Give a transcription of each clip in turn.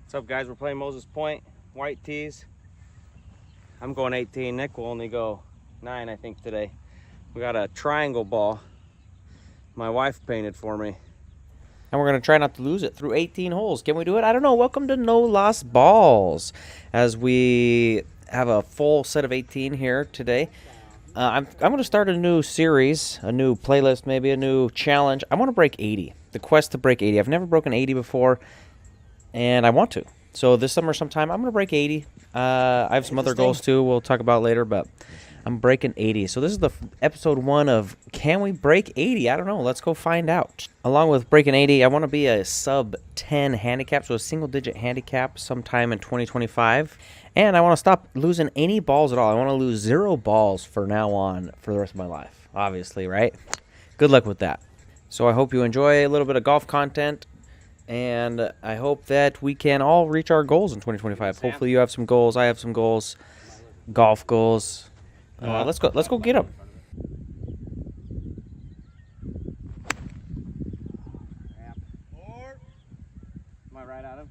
What's up, guys? We're playing Moses Point, white tees. I'm going 18. Nick will only go 9, I think, today. We got a triangle ball my wife painted for me. And we're going to try not to lose it through 18 holes. Can we do it? I don't know. Welcome to No Lost Balls. As we have a full set of 18 here today. I'm going to start a new series, a new playlist, maybe a new challenge. I want to break 80. The quest to break 80. I've never broken 80 before, and I want to. So this summer sometime, I'm going to break 80. I have some other goals too we'll talk about later, but I'm breaking 80. So this is the episode 1 of Can We Break 80? I don't know. Let's go find out. Along with breaking 80, I want to be a sub 10 handicap, so a single-digit handicap sometime in 2025. And I want to stop losing any balls at all. I want to lose 0 balls for now on for the rest of my life, obviously, right? Good luck with that. So I hope you enjoy a little bit of golf content. And I hope that we can all reach our goals in 2025. Hopefully you have some goals. I have some goals. Golf goals. Let's go get them. Am I right at him?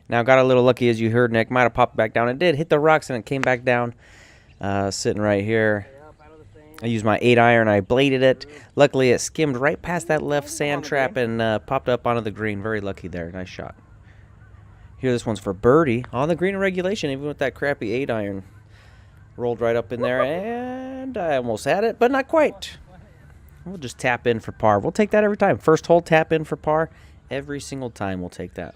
Now got a little lucky, as you heard, Nick. Might have popped back down. It did hit the rocks and it came back down. Sitting right here. I used my 8-iron. I bladed it. Luckily, it skimmed right past that left sand trap and popped up onto the green. Very lucky there. Nice shot. Here, this one's for birdie. On the green in regulation, even with that crappy 8-iron. Rolled right up in there, and I almost had it, but not quite. We'll just tap in for par. We'll take that every time. First hole, tap in for par. Every single time we'll take that.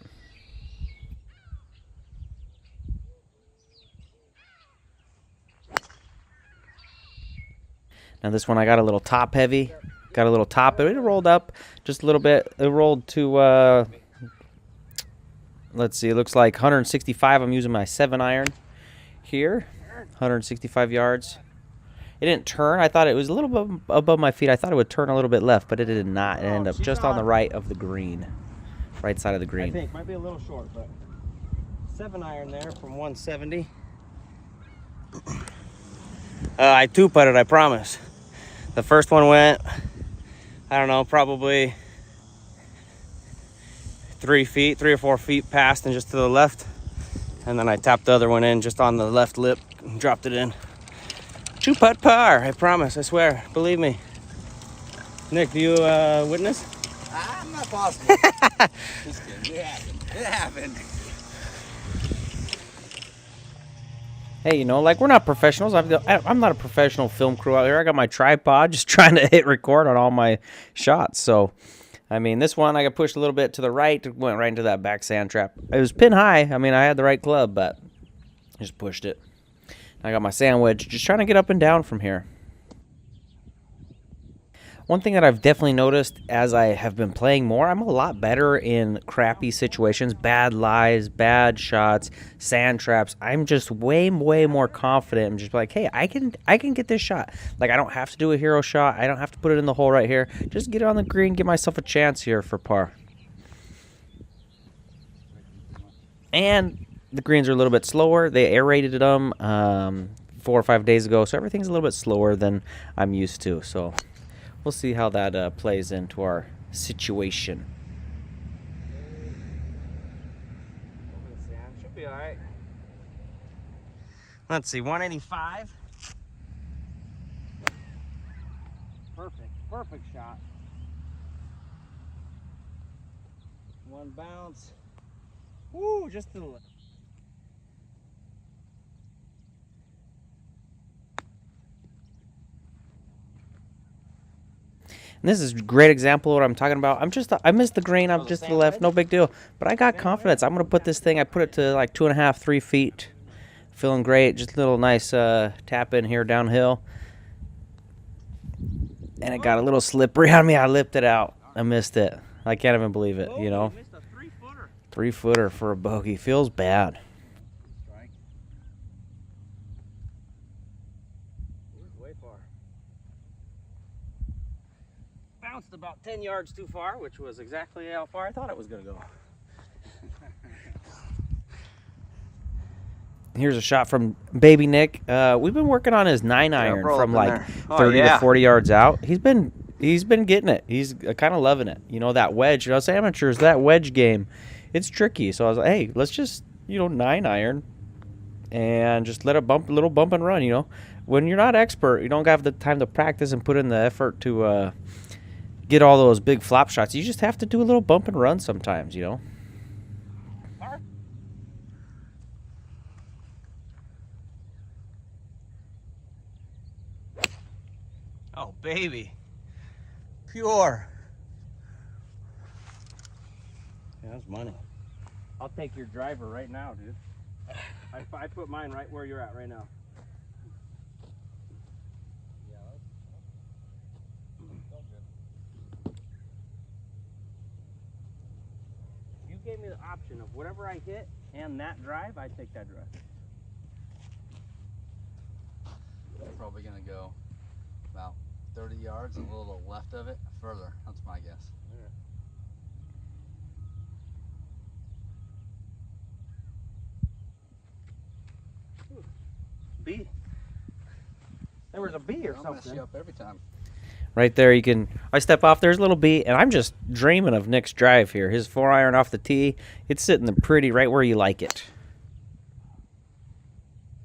Now this one I got a little top heavy. Got a little top. It rolled up just a little bit. It rolled to, let's see, it looks like 165. I'm using my 7-iron here. 165 yards. It didn't turn. I thought it was a little bit above my feet. I thought it would turn a little bit left, but it did not. It ended up just on the right of the green. Right side of the green. I think. Might be a little short, but 7-iron there from 170. I 2-putted, I promise. The first one went, I don't know, probably 3 or 4 feet past and just to the left. And then I tapped the other one in just on the left lip and dropped it in. 2-putt par, I promise, I swear. Believe me. Nick, do you witness? I'm not possible. Just kidding. It happened. It happened. Hey, you know, like, we're not professionals. I'm not a professional film crew out here. I got my tripod just trying to hit record on all my shots. So, I mean, this one I got pushed a little bit to the right. Went right into that back sand trap. It was pin high. I mean, I had the right club, but I just pushed it. I got my sand wedge. Just trying to get up and down from here. One thing that I've definitely noticed as I have been playing more, I'm a lot better in crappy situations, bad lies, bad shots, sand traps. I'm just way more confident. I'm just like, hey, I can get this shot. Like, I don't have to do a hero shot. I don't have to put it in the hole right here. Just get it on the green, give myself a chance here for par. And the greens are a little bit slower. They aerated them 4 or 5 days ago, so everything's a little bit slower than I'm used to. So we'll see how that plays into our situation. Should be all right. Let's see, 185. Perfect shot. One bounce. Woo, just to the left. And this is a great example of what I'm talking about. I missed the green. I'm just to the left. No big deal. But I got confidence. I'm going to put this thing. I put it to like 2.5, 3 feet. Feeling great. Just a little nice tap in here downhill. And it got a little slippery on me. I lipped it out. I missed it. I can't even believe it, you know. 3-footer for a bogey. Feels bad. Way far. Bounced about 10 yards too far, which was exactly how far I thought it was going to go. Here's a shot from Baby Nick. We've been working on his 9-iron from like 30 to 40 yards out. He's been he's been getting it. He's kind of loving it. You know, that wedge. Us amateurs, that wedge game, it's tricky. So I was like, hey, let's just 9-iron and just let it bump, little bump and run. You know, when you're not expert, you don't have the time to practice and put in the effort to get all those big flop shots. You just have to do a little bump and run sometimes. You know. Oh, baby. Pure. Yeah, that's money. I'll take your driver right now, dude. I put mine right where you're at right now. If you gave me the option of whatever I hit and that drive, I'd take that drive. I'm probably gonna go about 30 yards and a little left of it further. That's my guess. B. There was a B or I'll mess something. you up every time. Right there, you can. I step off. There's a little B, and I'm just dreaming of Nick's drive here. His 4-iron off the tee. It's sitting there pretty right where you like it.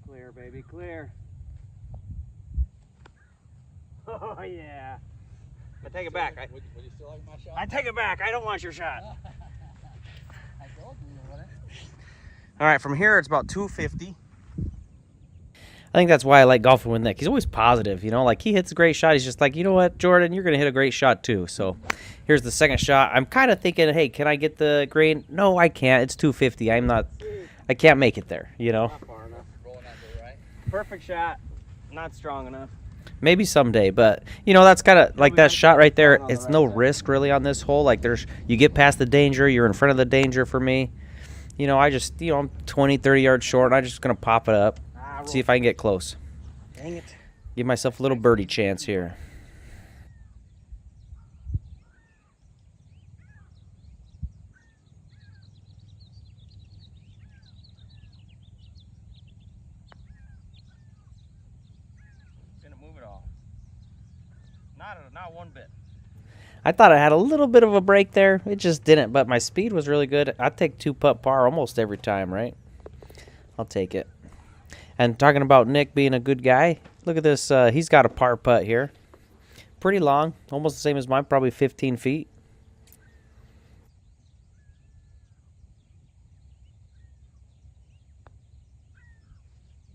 Clear, baby, clear. Oh yeah. I take it back. Would you still like my shot? I take it back. I don't want your shot. I told you you wouldn't. All right, from here it's about 250. I think that's why I like golfing with Nick. He's always positive, you know. Like, he hits a great shot. He's just like, you know what, Jordan, you're going to hit a great shot too. So here's the second shot. I'm kind of thinking, hey, can I get the green? No, I can't. It's 250. I can't make it there, you know. Not far enough. Rolling out to the right. Perfect shot. Not strong enough. Maybe someday, but, you know, that's kind of like that shot right there. On the It's right no side. risk really on this hole. Like, you get past the danger. You're in front of the danger for me. You know, I'm 20, 30 yards short, and I'm just going to pop it up, see if I can get close. Dang it. Give myself a little birdie chance here. Gonna move it all. Not one bit. I thought I had a little bit of a break there. It just didn't, but my speed was really good. I take 2-putt par almost every time, right? I'll take it. And talking about Nick being a good guy, look at this. He's got a par putt here. Pretty long, almost the same as mine, probably 15 feet.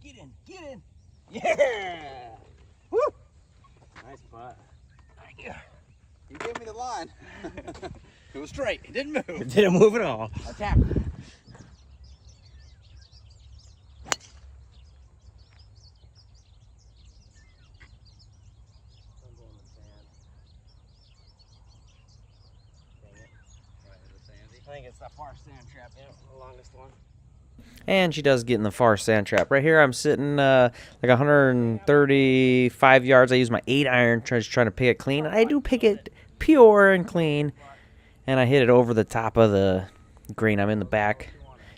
Get in, get in. Yeah. Woo. Nice putt. Thank you. You gave me the line. It was straight. It didn't move. It didn't move at all. I tapped it. I think it's that far sand trap, yeah, the longest one. And she does get in the far sand trap. Right here, I'm sitting like 135 yards. I use my 8-iron, trying to pick it clean. I do pick it pure and clean. And I hit it over the top of the green. I'm in the back,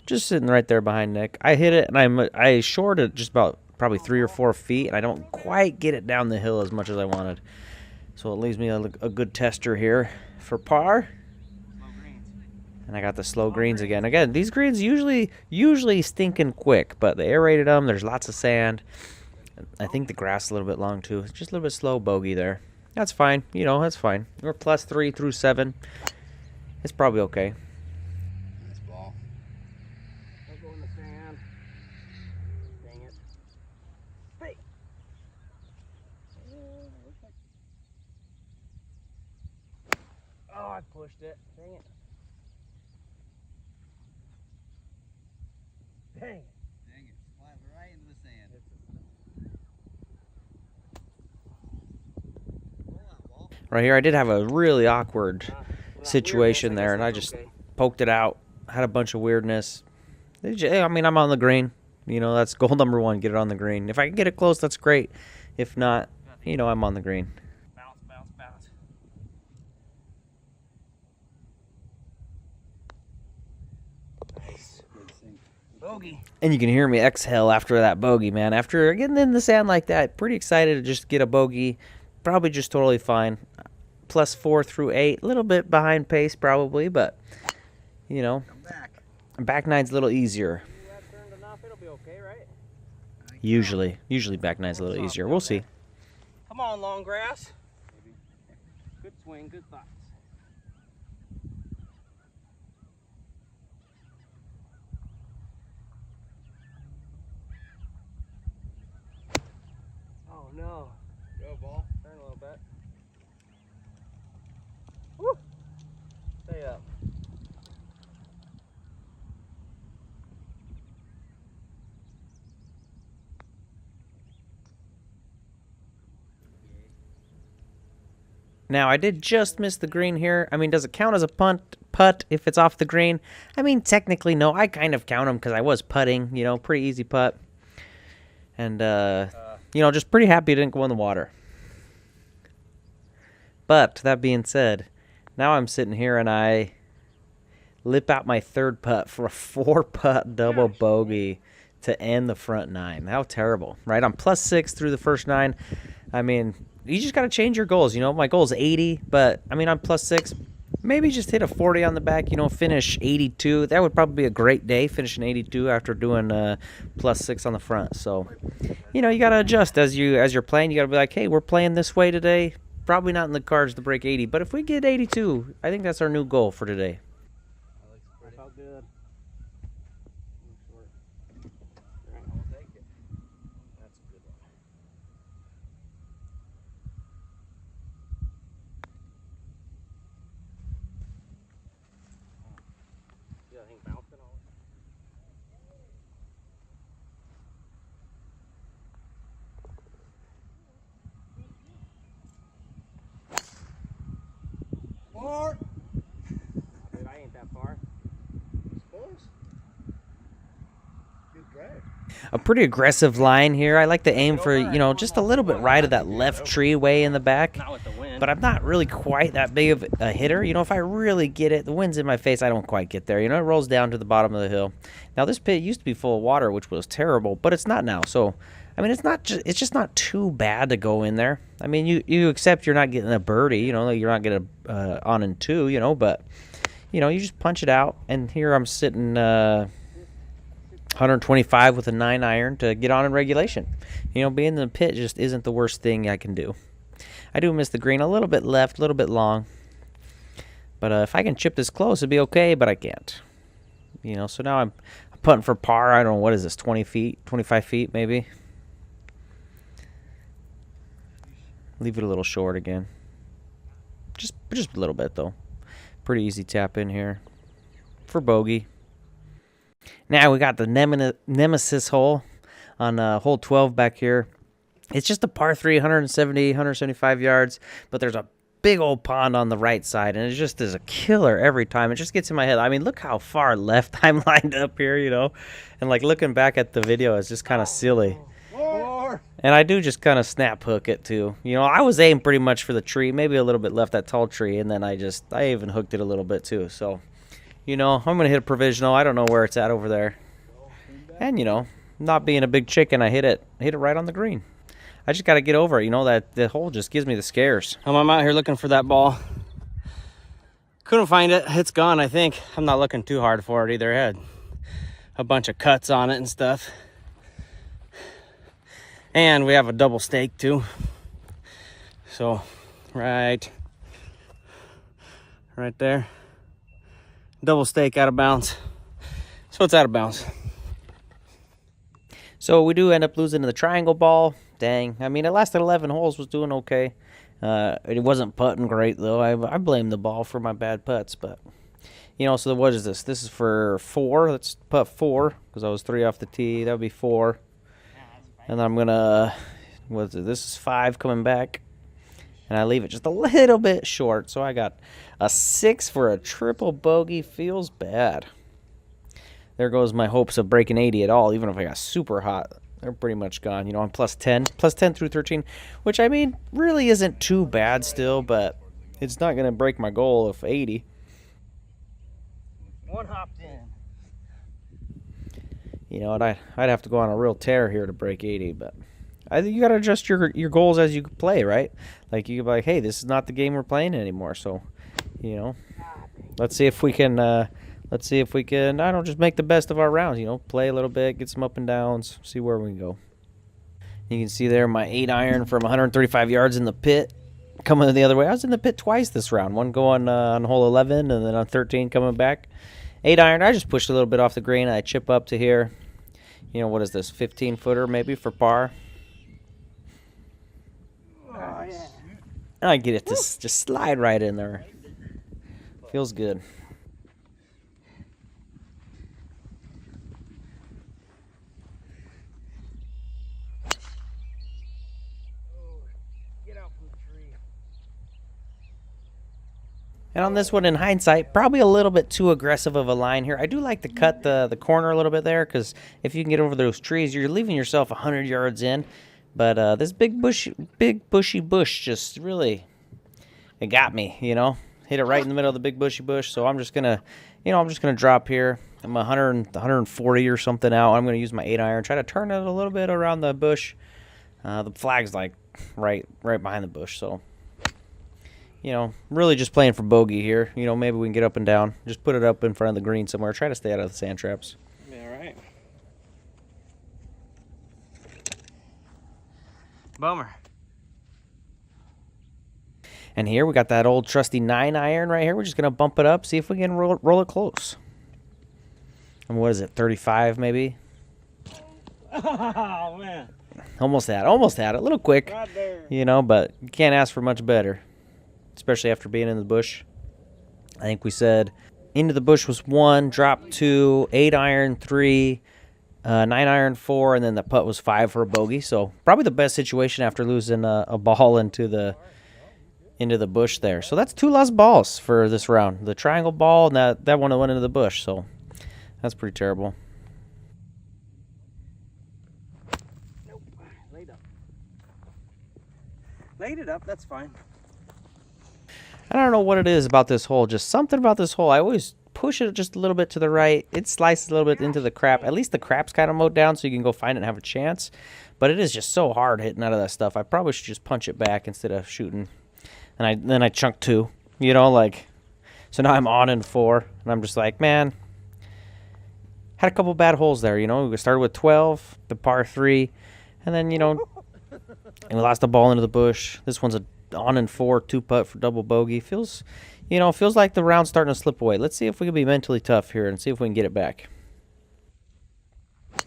just sitting right there behind Nick. I hit it, and I shorted just about probably 3 or 4 feet, and I don't quite get it down the hill as much as I wanted. So it leaves me a good tester here for par. And I got the slow greens again. Again, these greens usually stinking quick, but they aerated them. There's lots of sand. I think the grass is a little bit long too. It's just a little bit slow bogey there. That's fine. You know, that's fine. We're +3 through 7. It's probably okay. Nice ball. Don't go in the sand. Dang it. Hey. Oh, I pushed it. Dang it. Dang it. Dang it. Flat right into the sand. Roll out, ball. Right here, I did have a really awkward situation there, and I just poked it out. Had a bunch of weirdness. I mean, I'm on the green. You know, that's goal number 1. Get it on the green. If I can get it close, that's great. If not, you know, I'm on the green. Bounce, bounce, bounce. Nice. Good sink. Bogey. And you can hear me exhale after that bogey, man. After getting in the sand like that, pretty excited to just get a bogey. Probably just totally fine. +4 through 8. A little bit behind pace probably, but you know, back nine's a little easier. It'll be okay, right? Usually back nine's a little easier. We'll see. Come on, long grass. Good swing, good thoughts. Oh no. Go ball. Turn a little bit. Woo! Stay up. Now, I did just miss the green here. I mean, does it count as a putt if it's off the green? I mean, technically, no. I kind of count them because I was putting, you know, pretty easy putt. And, you know, just pretty happy it didn't go in the water. But, that being said, now I'm sitting here and I lip out my third putt for a 4-putt double bogey to end the front nine. How terrible, right? I'm +6 through the first 9. I mean, you just got to change your goals. You know, my goal is 80, but I mean, I'm +6. Maybe just hit a 40 on the back, you know, finish 82. That would probably be a great day, finishing 82 after doing +6 on the front. So, you know, you got to adjust as you're playing. You got to be like, hey, we're playing this way today. Probably not in the cards to break 80, but if we get 82, I think that's our new goal for today. That felt good. I'll take it. That's a good one. See that thing bouncing all Far. Dude, I ain't that far. Close. Good drive. A pretty aggressive line here. I like to aim for, you know, just a little bit right of that left tree way in the back. Not with the wind. But I'm not really quite that big of a hitter. You know, if I really get it, the wind's in my face, I don't quite get there. You know, it rolls down to the bottom of the hill. Now, this pit used to be full of water, which was terrible, but it's not now. So, I mean, it's just not too bad to go in there. I mean, you accept you're not getting a birdie, you know, you're not getting on in 2, you know, but, you know, you just punch it out. And here I'm sitting 125 with a 9-iron to get on in regulation. You know, being in the pit just isn't the worst thing I can do. I do miss the green a little bit left, a little bit long. But if I can chip this close, it'd be okay, but I can't. You know, so now I'm putting for par. I don't know, what is this, 20 feet, 25 feet maybe? Leave it a little short again. Just a little bit, though. Pretty easy tap in here for bogey. Now we got the Nemesis hole on hole 12 back here. It's just a par 3, 175 yards, but there's a big old pond on the right side, and it just is a killer every time. It just gets in my head. I mean, look how far left I'm lined up here, you know, and like looking back at the video, it's just kind of silly. And I do just kind of snap hook it too. You know, I was aiming pretty much for the tree, maybe a little bit left that tall tree, and then I even hooked it a little bit too. So, you know, I'm going to hit a provisional. I don't know where it's at over there. And, you know, not being a big chicken, I hit it right on the green. I just got to get over it. You know, that the hole just gives me the scares. I'm out here looking for that ball. Couldn't find it. It's gone, I think. I'm not looking too hard for it either. It had a bunch of cuts on it and stuff. And we have a double stake too. So, right there. Double stake out of bounds. So it's out of bounds. So we do end up losing to the triangle ball. Dang. I mean, it lasted 11 holes, was doing okay. It wasn't putting great, though. I blame the ball for my bad putts, but, you know, so what is this? This is for 4. Let's putt 4, because I was 3 off the tee. That would be 4. And I'm going to, what is it? This is 5 coming back. And I leave it just a little bit short. So I got a 6 for a triple bogey. Feels bad. There goes my hopes of breaking 80 at all, even if I got super hot. They're pretty much gone. You know, I'm +10 through 13, which, I mean, really isn't too bad still, but it's not going to break my goal of 80. One hopped in. You know, I'd have to go on a real tear here to break 80, but I think you gotta adjust your goals as you play, right? Like you can be like, hey, this is not the game we're playing anymore. So, you know, let's see if we can. I don't just make the best of our rounds. You know, play a little bit, get some up and downs, see where we can go. You can see there my 8-iron from 135 yards in the pit, coming the other way. I was in the pit twice this round. One going on hole 11, and then on 13 coming back. 8-iron. I just pushed a little bit off the green. I chip up to here. You know, what is this, 15-footer maybe for par? Oh, yeah. And I get it to just slide right in there. Feels good. And on this one, in hindsight, probably a little bit too aggressive of a line here. I do like to cut the corner a little bit there, because if you can get over those trees, you're leaving yourself 100 yards in. But this big bushy bush just really, it got me, you know. Hit it right in the middle of the big bushy bush. So I'm just gonna, drop here. I'm 140 or something out. I'm gonna use my 8-iron, try to turn it a little bit around the bush. The flag's like right behind the bush, so. You know, really just playing for bogey here. You know, maybe we can get up and down. Just put it up in front of the green somewhere. Try to stay out of the sand traps. Yeah, right. Bummer. And here we got that old trusty 9-iron right here. We're just going to bump it up, see if we can roll it close. And what is it, 35 maybe? Oh, man. Almost had it. A little quick. Right there. You know, but you can't ask for much better. Especially after being in the bush. I think we said into the bush was 1, drop 2, 8-iron 3, 9-iron 4, and then the putt was 5 for a bogey. So probably the best situation after losing a ball into the bush there. So that's 2 lost balls for this round. The triangle ball and that one that went into the bush. So that's pretty terrible. Nope. Laid it up. That's fine. I don't know what it is about this hole. Just something about this hole. I always push it just a little bit to the right. It slices a little bit into the crap. At least the crap's kind of mowed down so you can go find it and have a chance. But it is just so hard hitting out of that stuff. I probably should just punch it back instead of shooting. And then I chunk 2. You know, like, so now I'm on in 4. And I'm just like, man, had a couple bad holes there, you know. We started with 12, the par 3. And then, you know, and we lost the ball into the bush. This one's a on in 4, 2-putt for double bogey. Feels like the round's starting to slip away. Let's see if we can be mentally tough here and see if we can get it back. Yeah,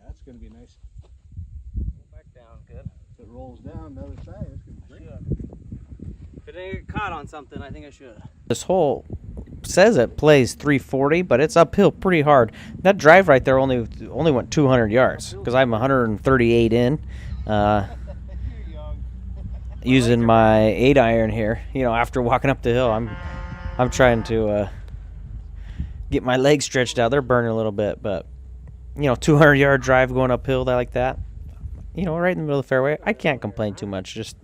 that's going to be nice. Back down, good. If it rolls down the other side, it's going to be great. If it didn't get caught on something, I think I should. This hole says it plays 340, but it's uphill pretty hard. That drive right there only went 200 yards because I'm 138 in. Using my 8-iron here, you know, after walking up the hill, I'm trying to get my legs stretched out. They're burning a little bit, but you know, 200-yard drive going uphill like that, you know, right in the middle of the fairway. I can't complain too much. Just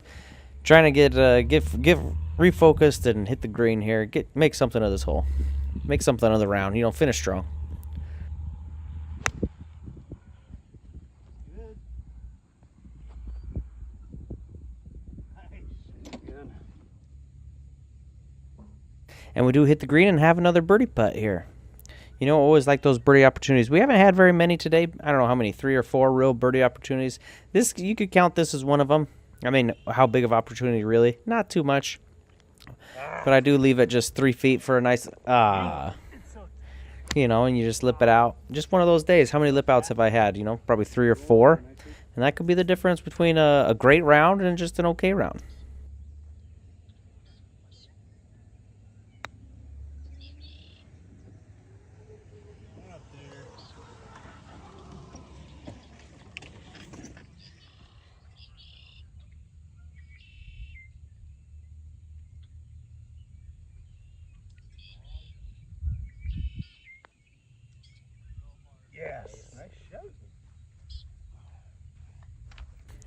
trying to get refocused and hit the green here. Make something of this hole. Make something of the round. You know, finish strong. And we do hit the green and have another birdie putt here. You know, always like those birdie opportunities. We haven't had very many today. I don't know how many, 3 or 4 real birdie opportunities. This, you could count this as one of them. I mean, how big of opportunity, really? Not too much. But I do leave it just 3 feet for a nice, you know, and you just lip it out. Just one of those days. How many lip outs have I had? You know, probably 3 or 4. And that could be the difference between a great round and just an okay round.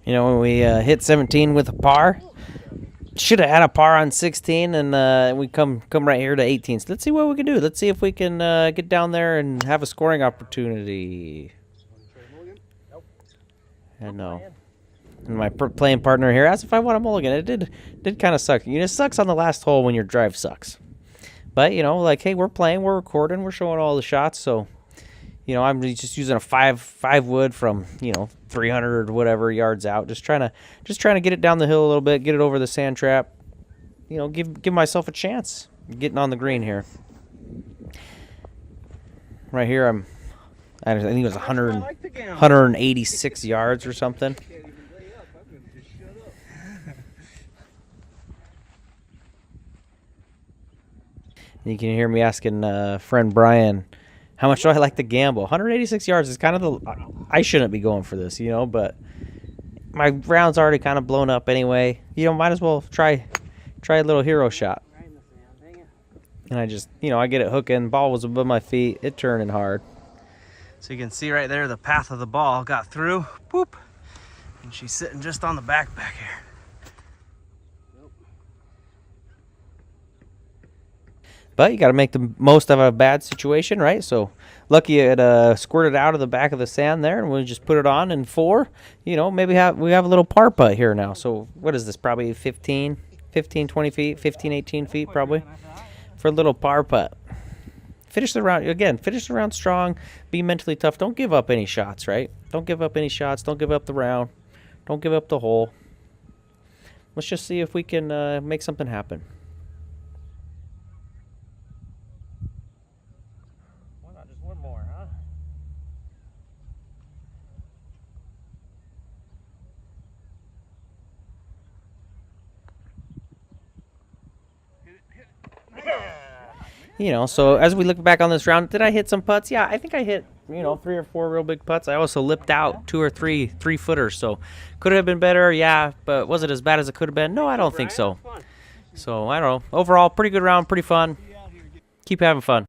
You know, when we hit 17 with a par, should have had a par on 16, and we come right here to 18. So let's see what we can do. Let's see if we can get down there and have a scoring opportunity. I know. And my playing partner here asked if I want a mulligan. It did kind of suck. You know, it sucks on the last hole when your drive sucks. But, you know, like, hey, we're playing, we're recording, we're showing all the shots. So, you know, I'm just using a five wood from, you know, 300 or whatever yards out. Just trying to get it down the hill a little bit, get it over the sand trap. You know, give myself a chance getting on the green here. Right here, I think it was 186 yards or something. You can hear me asking friend Brian, how much do I like to gamble? 186 yards is kind of I shouldn't be going for this, you know, but my round's already kind of blown up anyway. You know, might as well try a little hero shot. And I just, you know, I get it hooking. Ball was above my feet. It turning hard. So you can see right there the path of the ball got through. Boop. And she's sitting just on the back here. But you got to make the most of a bad situation, right? So lucky it squirted out of the back of the sand there, and we'll just put it on in 4. You know, maybe we have a little par putt here now. So what is this? Probably 15, 20 feet, 15, 18 feet probably for a little par putt. Finish the round strong. Be mentally tough. Don't give up any shots, right? Don't give up any shots. Don't give up the round. Don't give up the hole. Let's just see if we can make something happen. Why not just one more, huh? You know, so as we look back on this round, did I hit some putts? Yeah, I think I hit, you know, 3 or 4 real big putts. I also lipped out 2 or 3 3-footers, so could have been better, yeah, but was it as bad as it could have been? No, I don't think so. So, I don't know. Overall, pretty good round, pretty fun. Keep having fun.